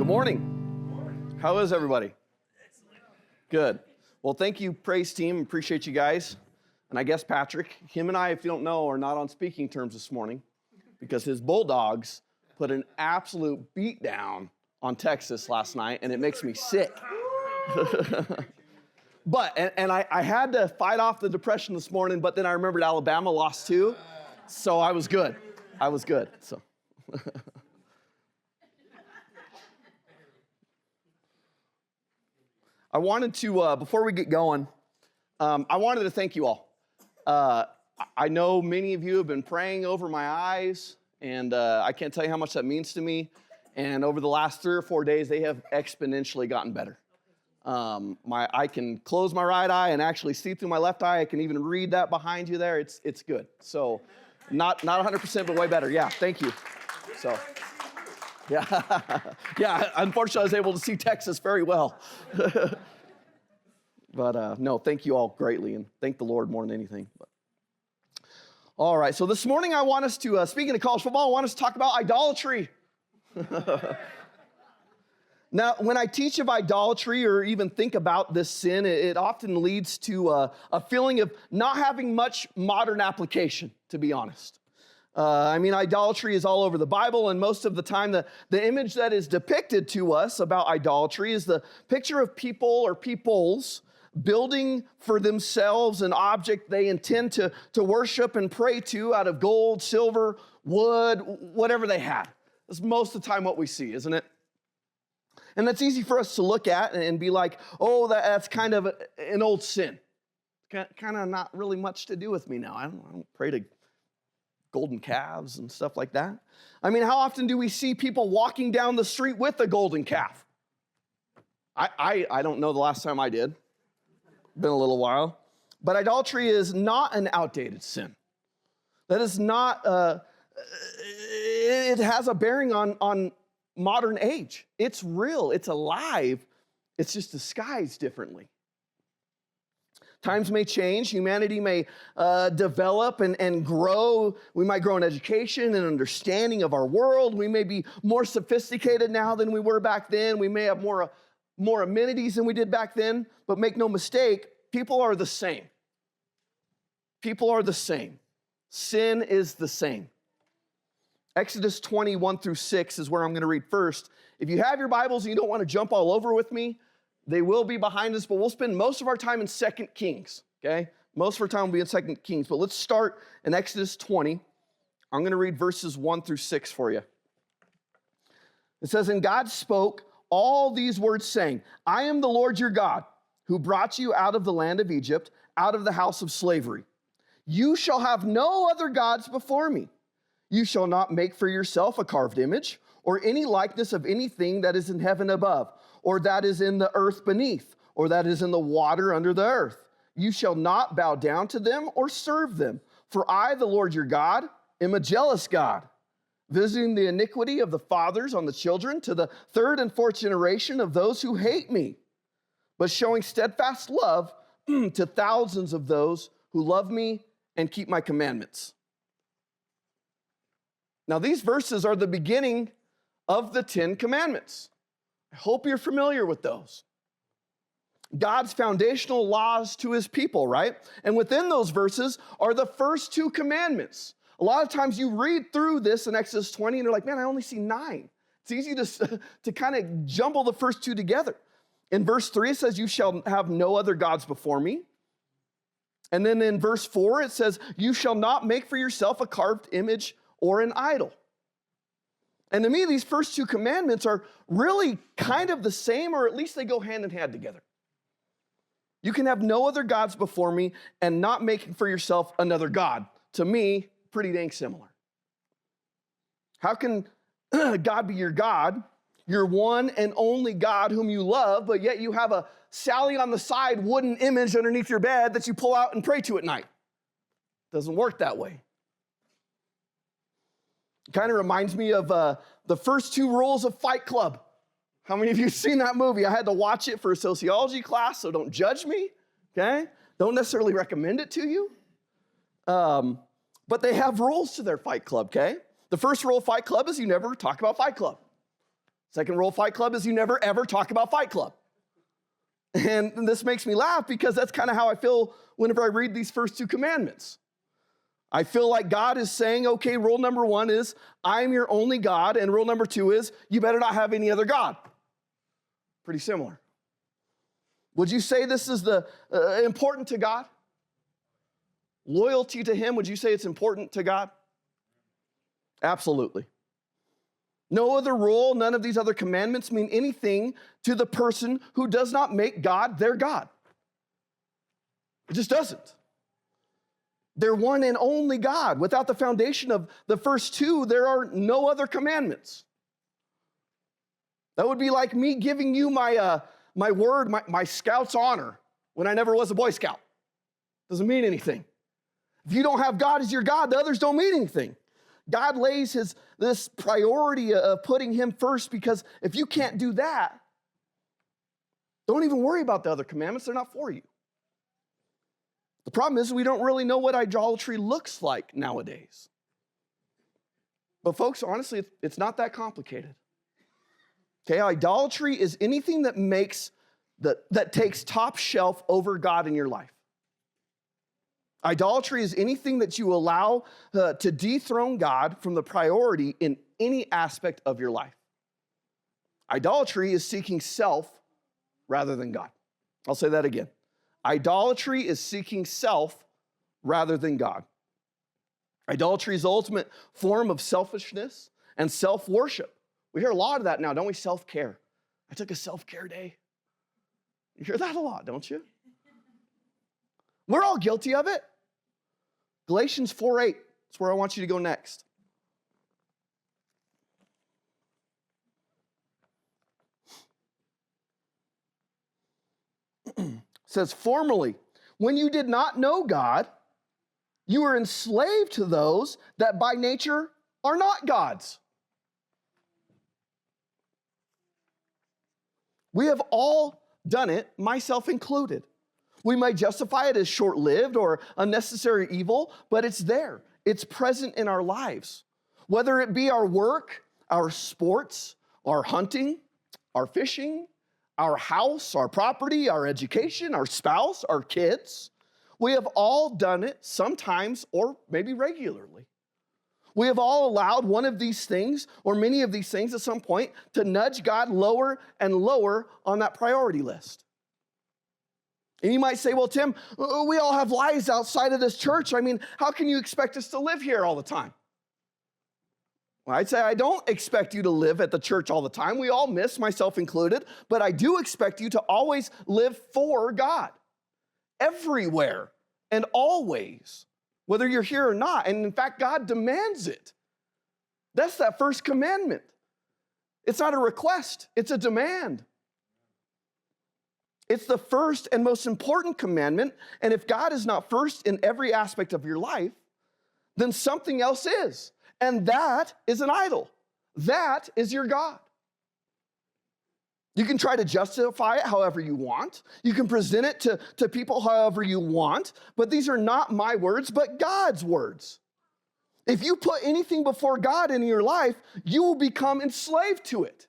morning. How is everybody? Good. Well, thank you, praise team. Appreciate you guys. And I guess Patrick, him and I, if you don't know, are not on speaking terms this morning because his Bulldogs put an absolute beat down on Texas last night, and it makes me sick. But, and I had to fight off the depression this morning, but then I remembered Alabama lost too, so I was good. So. I wanted to, before we get going, I wanted to thank you all. I know many of you have been praying over my eyes, and I can't tell you how much that means to me. And over the last 3 or 4 days, they have exponentially gotten better. I can close my right eye and actually see through my left eye. I can even read that behind you there. It's good. So not 100%, but way better. Yeah, thank you. So. Yeah, unfortunately, I was able to see Texas very well. But no, thank you all greatly, and thank the Lord more than anything. But. All right, so this morning I want us to, speaking of college football, I want us to talk about idolatry. Now, when I teach of idolatry or even think about this sin, it often leads to a feeling of not having much modern application, to be honest. Idolatry is all over the Bible, and most of the time the image that is depicted to us about idolatry is the picture of people or peoples building for themselves an object they intend to worship and pray to out of gold, silver, wood, whatever they had. That's most of the time what we see, isn't it? And that's easy for us to look at and be like, oh, that's kind of an old sin. Kind of not really much to do with me now. I don't pray to golden calves and stuff like that. I mean, how often do we see people walking down the street with a golden calf? I don't know the last time I did. Been a little while. But idolatry is not an outdated sin. That is not, it has a bearing on modern age. It's real, it's alive, it's just disguised differently. Times may change, humanity may develop and grow. We might grow in education and understanding of our world. We may be more sophisticated now than we were back then. We may have more amenities than we did back then, but make no mistake, people are the same. People are the same. Sin is the same. Exodus 20:1-6 is where I'm going to read first. If you have your Bibles and you don't want to jump all over with me, they will be behind us, but we'll spend most of our time in 2 Kings, okay? Most of our time will be in 2 Kings, but let's start in Exodus 20. I'm going to read verses 1-6 for you. It says, "And God spoke all these words, saying, I am the Lord your God, who brought you out of the land of Egypt, out of the house of slavery. You shall have no other gods before me. You shall not make for yourself a carved image, or any likeness of anything that is in heaven above, or that is in the earth beneath, or that is in the water under the earth. You shall not bow down to them or serve them. For I, the Lord your God, am a jealous God, visiting the iniquity of the fathers on the children to the 3rd and 4th generation of those who hate me, but showing steadfast love to thousands of those who love me and keep my commandments." Now, these verses are the beginning of the 10 Commandments. I hope you're familiar with those. God's foundational laws to his people, right? And within those verses are the first 2 commandments. A lot of times you read through this in Exodus 20 and you're like, man, I only see 9. It's easy to kind of jumble the first 2 together. In verse 3, it says, you shall have no other gods before me. And then in verse 4, it says, you shall not make for yourself a carved image or an idol. And to me, these first 2 commandments are really kind of the same, or at least they go hand in hand together. You can have no other gods before me and not making for yourself another God. To me, pretty dang similar. How can God be your God, your one and only God whom you love, but yet you have a Sally on the side wooden image underneath your bed that you pull out and pray to at night? Doesn't work that way. It kind of reminds me of the first 2 rules of Fight Club. How many of you have seen that movie? I had to watch it for a sociology class, so don't judge me, okay? Don't necessarily recommend it to you. But they have rules to their Fight Club, okay? The first rule of Fight Club is you never talk about Fight Club. Second rule of Fight Club is you never, ever talk about Fight Club. And this makes me laugh because that's kind of how I feel whenever I read these first two commandments. I feel like God is saying, okay, rule number 1 is, I'm your only God, and rule number 2 is, you better not have any other God. Pretty similar. Would you say this is important to God? Loyalty to Him, would you say it's important to God? Absolutely. No other rule, none of these other commandments mean anything to the person who does not make God their God. It just doesn't. They're one and only God. Without the foundation of the first two, there are no other commandments. That would be like me giving you my word, my scout's honor, when I never was a Boy Scout. Doesn't mean anything. If you don't have God as your God, the others don't mean anything. God lays this priority of putting Him first, because if you can't do that, don't even worry about the other commandments. They're not for you. The problem is we don't really know what idolatry looks like nowadays. But folks, honestly, it's not that complicated. Okay, idolatry is anything that takes top shelf over God in your life. Idolatry is anything that you allow to dethrone God from the priority in any aspect of your life. Idolatry is seeking self rather than God. I'll say that again. Idolatry is seeking self rather than God. Idolatry is the ultimate form of selfishness and self-worship. We hear a lot of that now, don't we? Self-care. I took a self-care day. You hear that a lot, don't you? We're all guilty of it. Galatians 4:8, that's where I want you to go next. It says, formerly, when you did not know God, you were enslaved to those that by nature are not God's. We have all done it, myself included. We might justify it as short-lived or unnecessary evil, but it's there. It's present in our lives. Whether it be our work, our sports, our hunting, our fishing, our house, our property, our education, our spouse, our kids, we have all done it sometimes or maybe regularly. We have all allowed one of these things or many of these things at some point to nudge God lower and lower on that priority list. And you might say, well, Tim, we all have lives outside of this church. I mean, how can you expect us to live here all the time? Well, I'd say I don't expect you to live at the church all the time. We all miss, myself included, but I do expect you to always live for God, everywhere and always, whether you're here or not. And in fact, God demands it. That's that first commandment. It's not a request, it's a demand. It's the first and most important commandment, and if God is not first in every aspect of your life, then something else is, and that is an idol. That is your God. You can try to justify it however you want. You can present it to people however you want, but these are not my words, but God's words. If you put anything before God in your life, you will become enslaved to it,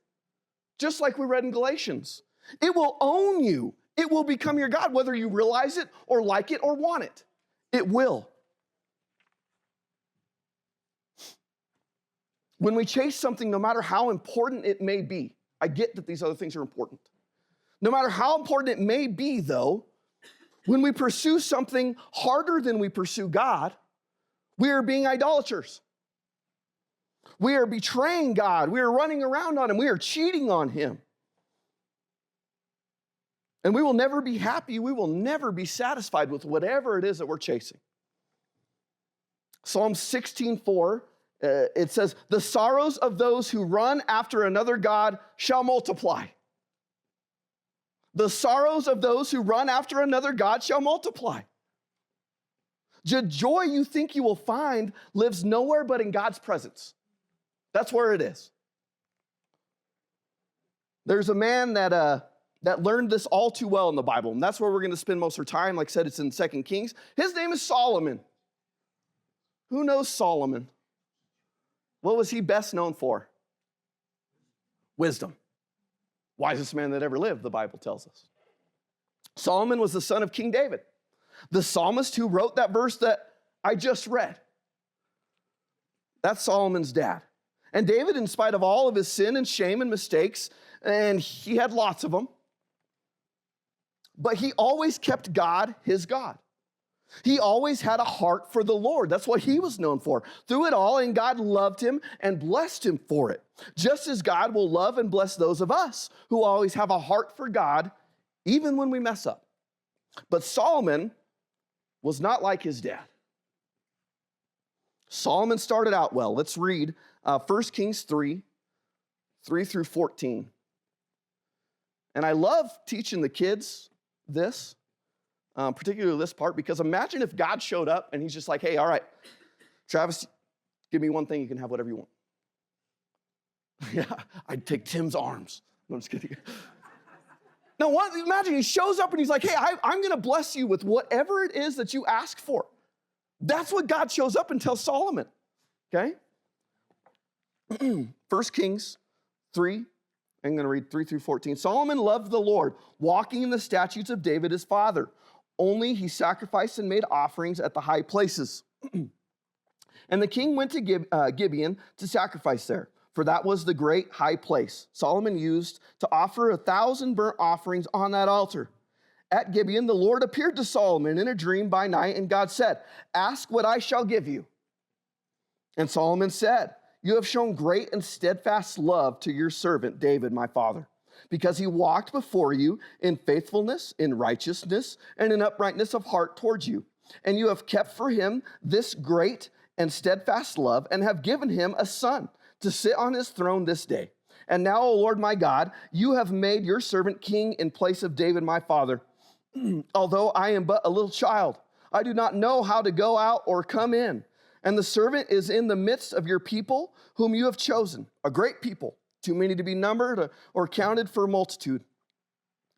just like we read in Galatians. It will own you. It will become your God, whether you realize it or like it or want it. It will. When we chase something, no matter how important it may be, I get that these other things are important. No matter how important it may be, though, when we pursue something harder than we pursue God, we are being idolaters. We are betraying God. We are running around on Him. We are cheating on Him. And we will never be happy. We will never be satisfied with whatever it is that we're chasing. Psalm 16:4, it says, the sorrows of those who run after another God shall multiply. The sorrows of those who run after another God shall multiply. The joy you think you will find lives nowhere but in God's presence. That's where it is. There's a man that learned this all too well in the Bible, and that's where we're going to spend most of our time. Like I said, it's in 2 Kings. His name is Solomon. Who knows Solomon? What was he best known for? Wisdom. Wisest man that ever lived, the Bible tells us. Solomon was the son of King David, the psalmist who wrote that verse that I just read. That's Solomon's dad. And David, in spite of all of his sin and shame and mistakes, and he had lots of them, but he always kept God his God. He always had a heart for the Lord. That's what he was known for. Through it all, and God loved him and blessed him for it. Just as God will love and bless those of us who always have a heart for God, even when we mess up. But Solomon was not like his dad. Solomon started out well. Let's read 1 Kings 3 through 14. And I love teaching the kids this, particularly this part, because imagine if God showed up and he's just like, hey, all right, Travis, give me one thing, you can have whatever you want. Yeah, I'd take Tim's arms. No, I'm just kidding. No, imagine he shows up and he's like, hey, I'm going to bless you with whatever it is that you ask for. That's what God shows up and tells Solomon, okay? 1 Kings 3, I'm going to read 3 through 14. Solomon loved the Lord, walking in the statutes of David his father. Only he sacrificed and made offerings at the high places. And the king went to Gibeon to sacrifice there, for that was the great high place Solomon used to offer 1,000 burnt offerings on that altar. At Gibeon, the Lord appeared to Solomon in a dream by night, and God said, ask what I shall give you. And Solomon said, you have shown great and steadfast love to your servant David, my father, because he walked before you in faithfulness, in righteousness, and in uprightness of heart towards you. And you have kept for him this great and steadfast love, and have given him a son to sit on his throne this day. And now, O Lord my God, you have made your servant king in place of David, my father. Although I am but a little child, I do not know how to go out or come in. And the servant is in the midst of your people, whom you have chosen, a great people, too many to be numbered or counted for multitude.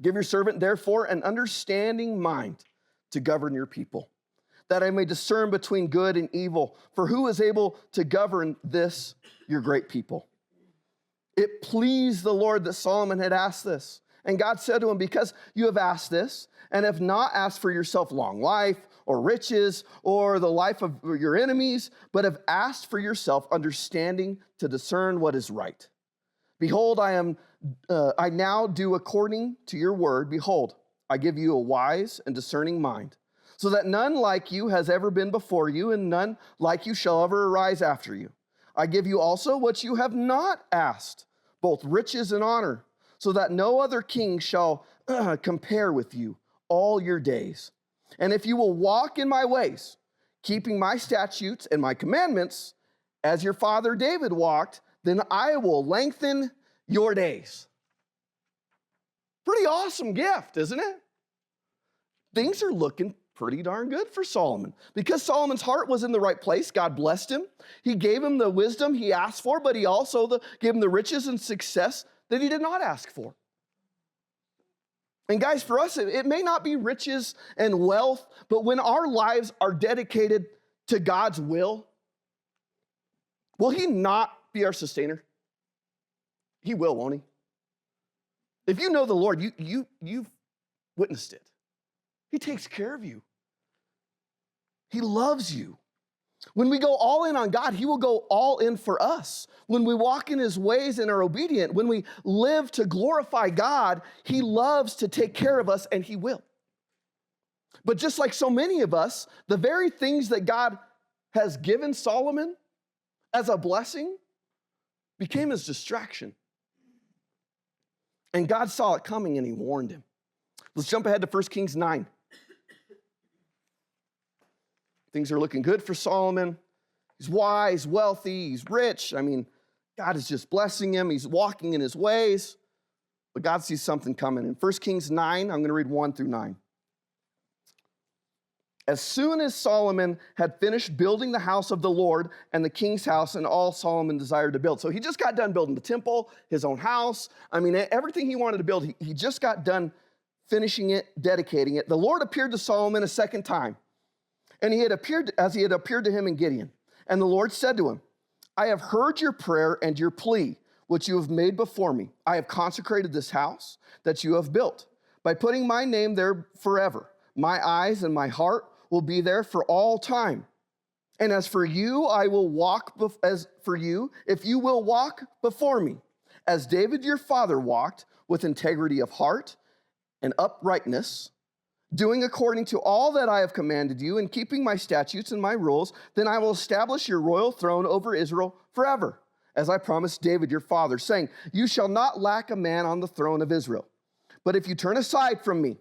Give your servant, therefore, an understanding mind to govern your people, that I may discern between good and evil. For who is able to govern this, your great people? It pleased the Lord that Solomon had asked this. And God said to him, because you have asked this, and have not asked for yourself long life, or riches, or the life of your enemies, but have asked for yourself understanding to discern what is right. Behold, I now do according to your word. Behold, I give you a wise and discerning mind, so that none like you has ever been before you, and none like you shall ever arise after you. I give you also what you have not asked, both riches and honor, so that no other king shall compare with you all your days. And if you will walk in my ways, keeping my statutes and my commandments, as your father David walked, then I will lengthen your days. Pretty awesome gift, isn't it? Things are looking pretty darn good for Solomon. Because Solomon's heart was in the right place, God blessed him. He gave him the wisdom he asked for, but he also gave him the riches and success that he did not ask for. And guys, for us, it may not be riches and wealth, but when our lives are dedicated to God's will he not be our sustainer? He will, won't he? If you know the Lord, you've witnessed it. He takes care of you. He loves you. When we go all in on God, he will go all in for us. When we walk in his ways and are obedient, when we live to glorify God, he loves to take care of us, and he will. But just like so many of us, the very things that God has given Solomon as a blessing became his distraction. And God saw it coming, and he warned him. Let's jump ahead to 1 Kings 9. Things are looking good for Solomon. He's wise, wealthy, he's rich. I mean, God is just blessing him. He's walking in his ways. But God sees something coming. In 1 Kings 9, I'm going to read 1 through 9. As soon as Solomon had finished building the house of the Lord and the king's house and all Solomon desired to build. So he just got done building the temple, his own house. I mean, everything he wanted to build, he just got done finishing it, dedicating it. The Lord appeared to Solomon a second time. And he had appeared to him in Gibeon. And the Lord said to him, I have heard your prayer and your plea, which you have made before me. I have consecrated this house that you have built by putting my name there forever. My eyes and my heart will be there for all time. And as for you, I will walk, if you will walk before me, as David your father walked with integrity of heart and uprightness, doing according to all that I have commanded you and keeping my statutes and my rules, then I will establish your royal throne over Israel forever, as I promised David your father, saying, you shall not lack a man on the throne of Israel. But if you turn aside from me,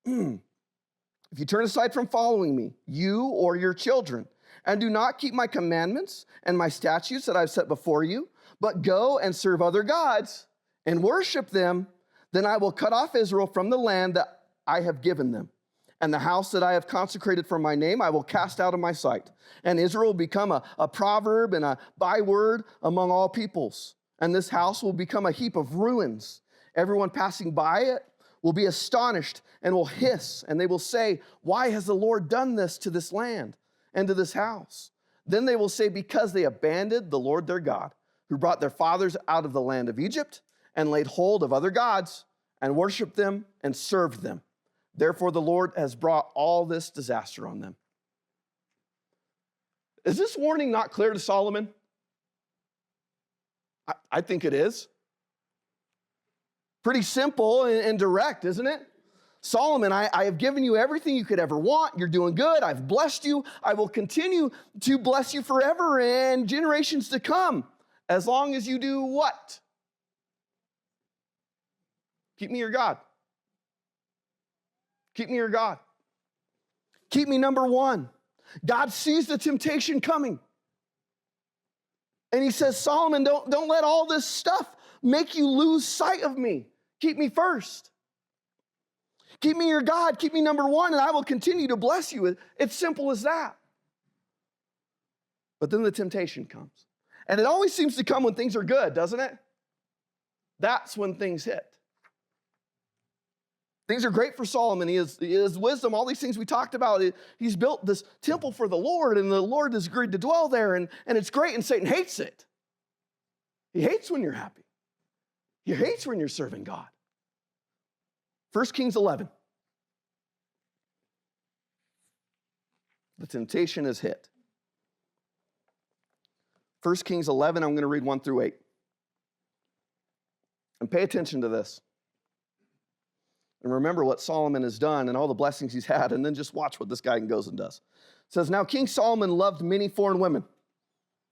if you turn aside from following me, you or your children, and do not keep my commandments and my statutes that I've set before you, but go and serve other gods and worship them, then I will cut off Israel from the land that I have given them. And the house that I have consecrated for my name, I will cast out of my sight. And Israel will become a proverb and a byword among all peoples. And this house will become a heap of ruins. Everyone passing by it will be astonished and will hiss, and they will say, why has the Lord done this to this land and to this house? Then they will say, because they abandoned the Lord their God, who brought their fathers out of the land of Egypt and laid hold of other gods and worshiped them and served them. Therefore, the Lord has brought all this disaster on them. Is this warning not clear to Solomon? I think it is. Pretty simple and direct, isn't it? Solomon, I have given you everything you could ever want. You're doing good. I've blessed you. I will continue to bless you forever and generations to come, as long as you do what? Keep me your God. Keep me your God. Keep me number one. God sees the temptation coming. And he says, Solomon, don't let all this stuff make you lose sight of me. Keep me first. Keep me your God. Keep me number one, and I will continue to bless you. It's simple as that. But then the temptation comes. And it always seems to come when things are good, doesn't it? That's when things hit. Things are great for Solomon. He has wisdom, all these things we talked about. He's built this temple for the Lord, and the Lord has agreed to dwell there, and it's great, and Satan hates it. He hates when you're happy. He hates when you're serving God. 1 Kings 11. The temptation is hit. 1 Kings 11, I'm going to read 1 through 8. And pay attention to this. And remember what Solomon has done and all the blessings he's had, and then just watch what this guy goes and does. It says, now King Solomon loved many foreign women,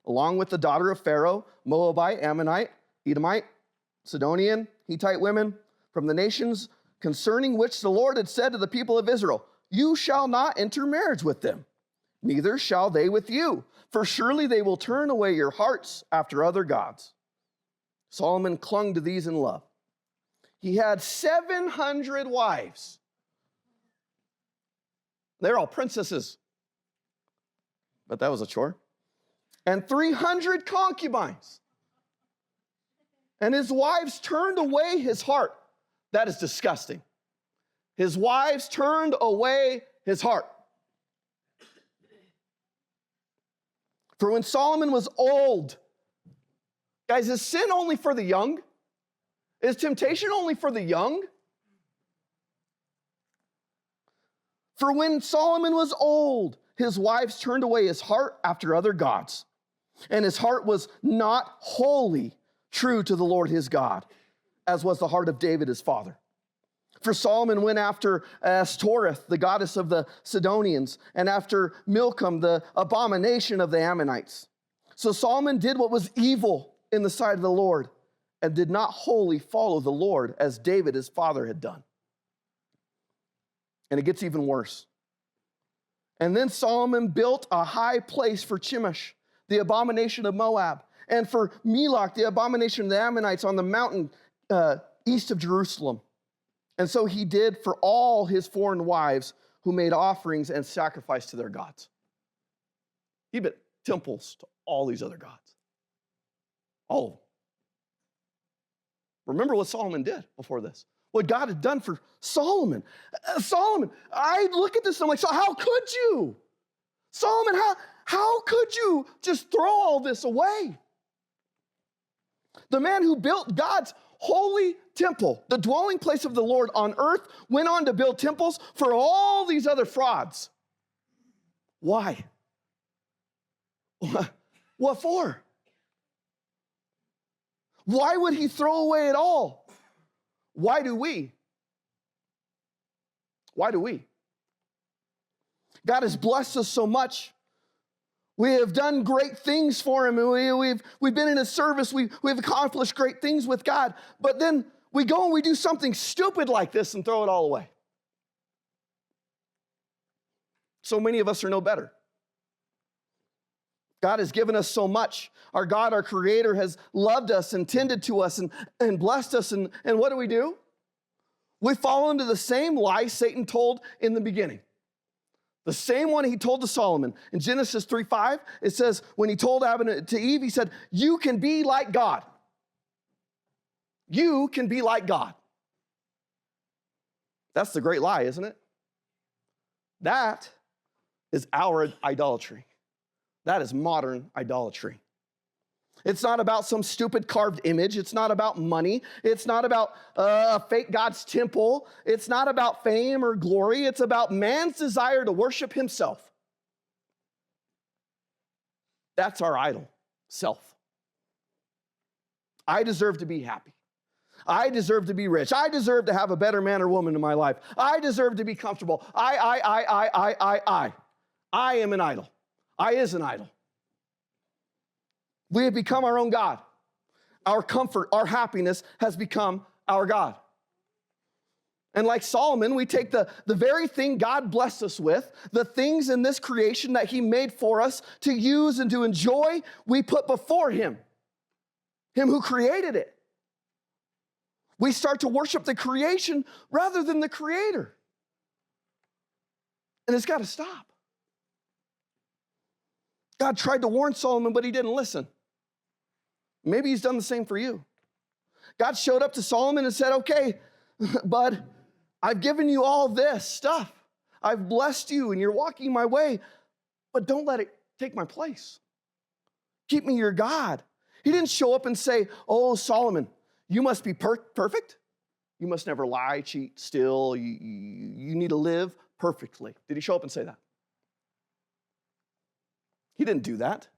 along with the daughter of Pharaoh, Moabite, Ammonite, Edomite, Sidonian, Hittite women, from the nations concerning which the Lord had said to the people of Israel, you shall not enter marriage with them, neither shall they with you, for surely they will turn away your hearts after other gods. Solomon clung to these in love. He had 700 wives. They're all princesses. But that was a chore. And 300 concubines. And his wives turned away his heart. That is disgusting. His wives turned away his heart. For when Solomon was old, guys, is sin only for the young? Is temptation only for the young? For when Solomon was old, his wives turned away his heart after other gods, and his heart was not wholly true to the Lord his God, as was the heart of David his father. For Solomon went after Ashtoreth, the goddess of the Sidonians, and after Milcom, the abomination of the Ammonites. So Solomon did what was evil in the sight of the Lord, and did not wholly follow the Lord as David his father had done. And it gets even worse. And then Solomon built a high place for Chemosh, the abomination of Moab, and for Melech, the abomination of the Ammonites on the mountain east of Jerusalem. And so he did for all his foreign wives who made offerings and sacrificed to their gods. He built temples to all these other gods. All of them. Remember what Solomon did before this. What God had done for Solomon. Solomon, I look at this and I'm like, so how could you? Solomon, how could you just throw all this away? The man who built God's holy temple, the dwelling place of the Lord on earth, went on to build temples for all these other frauds. Why? What for? Why would he throw away it all? Why do we? Why do we? God has blessed us so much. We have done great things for him, and we've been in his service. We've accomplished great things with God. But then we go and we do something stupid like this and throw it all away. So many of us are no better. God has given us so much. Our God, our Creator, has loved us and tended to us and blessed us. And what do? We fall into the same lie Satan told in the beginning. The same one he told to Solomon. In Genesis 3:5, it says, when he told Adam to Eve, he said, you can be like God. You can be like God. That's the great lie, isn't it? That is our idolatry. That is modern idolatry. It's not about some stupid carved image. It's not about money. It's not about a fake God's temple. It's not about fame or glory. It's about man's desire to worship himself. That's our idol, self. I deserve to be happy. I deserve to be rich. I deserve to have a better man or woman in my life. I deserve to be comfortable. I am an idol. I is an idol. We have become our own God. Our comfort, our happiness has become our God. And like Solomon, we take the very thing God blessed us with, the things in this creation that he made for us to use and to enjoy, we put before him who created it. We start to worship the creation rather than the creator. And it's got to stop. God tried to warn Solomon, but he didn't listen. Maybe he's done the same for you. God showed up to Solomon and said, okay, bud, I've given you all this stuff. I've blessed you and you're walking my way, but don't let it take my place. Keep me your God. He didn't show up and say, oh, Solomon, you must be perfect. You must never lie, cheat, steal. You need to live perfectly. Did he show up and say that? He didn't do that.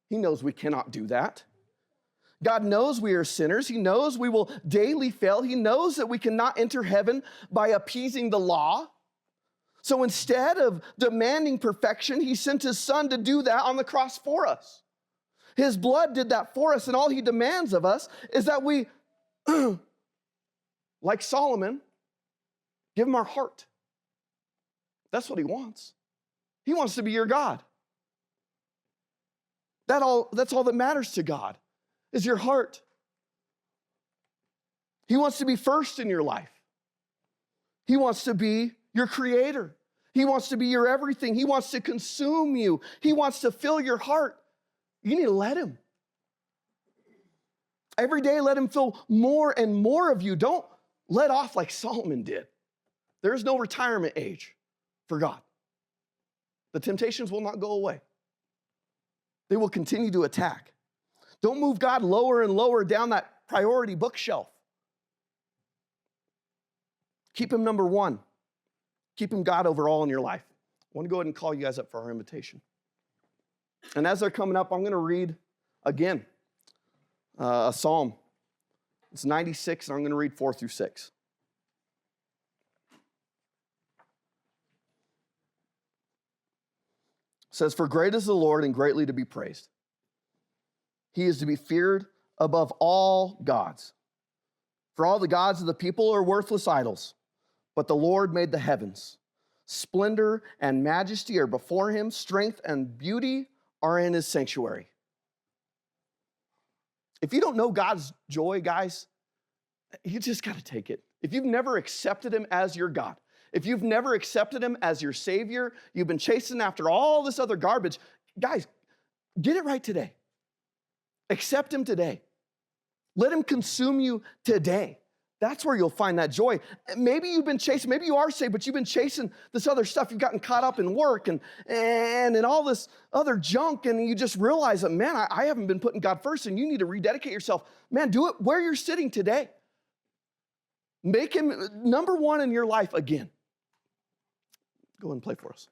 He knows we cannot do that. God knows we are sinners. He knows we will daily fail. He knows that we cannot enter heaven by appeasing the law. So instead of demanding perfection, he sent his son to do that on the cross for us. His blood did that for us, and all he demands of us is that we, like Solomon, give him our heart. That's what he wants. He wants to be your God. That's all that matters to God, is your heart. He wants to be first in your life. He wants to be your creator. He wants to be your everything. He wants to consume you. He wants to fill your heart. You need to let him. Every day, let him fill more and more of you. Don't let off like Solomon did. There is no retirement age for God. The temptations will not go away. They will continue to attack. Don't move God lower and lower down that priority bookshelf. Keep him number one. Keep him God over all in your life. I want to go ahead and call you guys up for our invitation. And as they're coming up, I'm going to read again a psalm. It's 96, and I'm going to read 4 through 6. It says, for great is the Lord and greatly to be praised. He is to be feared above all gods. For all the gods of the people are worthless idols, but the Lord made the heavens. Splendor and majesty are before him. Strength and beauty are in his sanctuary. If you don't know God's joy, guys, you just got to take it. If you've never accepted him as your God, if you've never accepted him as your Savior, you've been chasing after all this other garbage, guys, get it right today. Accept him today. Let him consume you today. That's where you'll find that joy. Maybe you've been chasing, maybe you are saved, but you've been chasing this other stuff. You've gotten caught up in work and all this other junk, and you just realize that, man, I haven't been putting God first, and you need to rededicate yourself. Man, do it where you're sitting today. Make him number one in your life again. Go ahead and play for us.